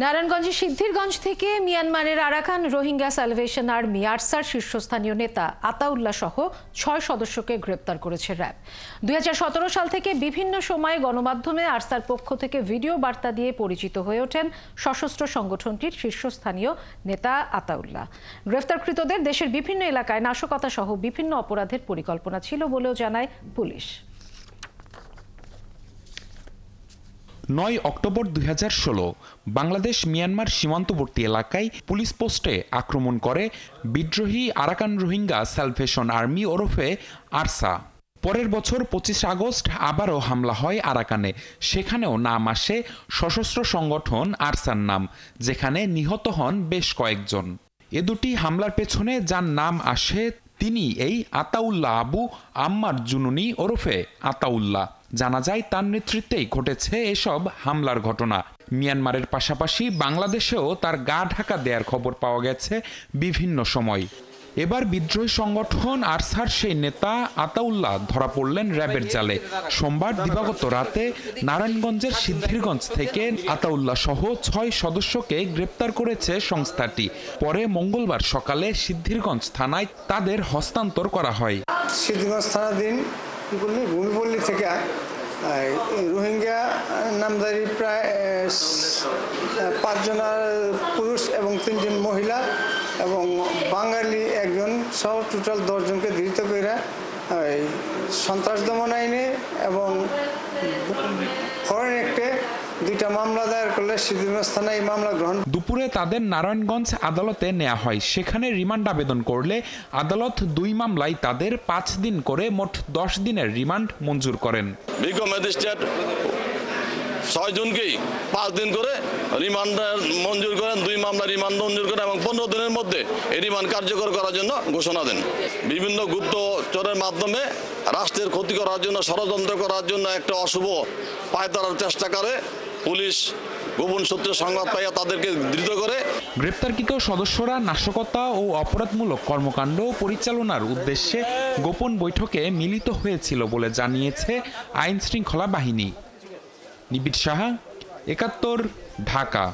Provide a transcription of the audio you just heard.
নারায়ণগঞ্জের সিদ্ধিরগঞ্জ থেকে মিয়ানমারের Arakan Rohingya salvation army Archer শীর্ষস্থানীয় নেতা আতাউল্লাহ সহ 6 সদস্যকে গ্রেপ্তার করেছে র্যাব। 2017 সাল থেকে বিভিন্ন সময়ে গণমাধ্যমে আরসার পক্ষ থেকে ভিডিও বার্তা দিয়ে পরিচিত হয়ে ওঠেন সশস্ত্র সংগঠনটির শীর্ষস্থানীয় নেতা আতাউল্লাহ। গ্রেফতারকৃতদের দেশের বিভিন্ন এলাকায় নাশকতা সহ বিভিন্ন অপরাধের পরিকল্পনা ছিল বলেও জানায় পুলিশ। 9 অক্টোবর 2016 বাংলাদেশ মিয়ানমার সীমান্তবর্তী এলাকায় পুলিশ পোস্টে আক্রমণ করে বিদ্রোহী আরাকান রোহিঙ্গা স্যালভেশন আর্মি ওরফে আরসা। পরের বছর 25 আগস্ট আবারও হামলা হয় আরাকানে। সেখানেও নাম আসে সশস্ত্র সংগঠন আরসার নাম, যেখানে নিহত হন বেশ কয়েকজন। এ দুটি হামলার পেছনে যার নাম আসে তিনি এই আতাউল্লাহ আবু আম্মার জুনুনি ওরফে আতাউল্লাহ। জানা যায় তার নেতৃত্বেই ঘটেছে এসব হামলার ঘটনা। মিয়ানমারের পাশাপাশি বাংলাদেশেও তার গা ঢাকা দেওয়ার খবর পাওয়া গেছে বিভিন্ন সময়। এবার বিদ্রোহী সংগঠন আরসার সেই নেতা আতাউল্লাহ ধরা পড়লেন র্যাবের জালে। সোমবার দিবাগত রাতে নারায়ণগঞ্জের সিদ্ধিরগঞ্জ থেকে আতাউল্লাহ সহ 6 সদস্যকে গ্রেপ্তার করেছে সংস্থাটি। পরে মঙ্গলবার সকালে সিদ্ধিরগঞ্জ থানায় তাদের হস্তান্তর করা হয়। সিদ্ধিরগঞ্জ থানাধীন ভূমিপল্লী থেকে রোহিঙ্গা নামধারী প্রায় 5 জন পুরুষ এবং 3 জন মহিলা এবং বাঙালি একজন সহ টোটাল 10 জনকে ধৃত করে সন্ত্রাস দমন আইনে এবং ফরেন অ্যাক্টে 2টা মামলা দায়ের করলে সিদ্ধিরগঞ্জ থানায় এই মামলা গ্রহণ। দুপুরে তাদের নারায়ণগঞ্জ আদালতে নেওয়া হয়। সেখানে রিমান্ড আবেদন করলে আদালত 2 মামলায় তাদের 5 দিন করে মোট 10 দিনের রিমান্ড মঞ্জুর করেন। বিজ্ঞ ম্যাজিস্ট্রেট 6 জনকেই 5 দিন করে রিমান্ড মঞ্জুর করেন, 2 মামলা রিমান্ড মঞ্জুর করেন এবং 15 দিনের মধ্যে এই রিমান্ড কার্যকর করার জন্য ঘোষণা দেন। বিভিন্ন গুপ্তচরের মাধ্যমে রাষ্ট্রের ক্ষতি করার জন্য, ষড়যন্ত্র করার জন্য একটা অশুভ পায়তারার চেষ্টা করে পুলিশ গোপন সূত্রে সংবাদ পাইয়া তাদেরকে ধৃত করে। গ্রেপ্তারকৃত সদস্যরা নাশকতা ও অপরাধমূলক কর্মকাণ্ড পরিচালনার উদ্দেশ্যে গোপন বৈঠকে মিলিত হয়েছিল বলে জানিয়েছে আইন শৃঙ্খলা বাহিনী। নিবিড় সাহা, 71, ঢাকা।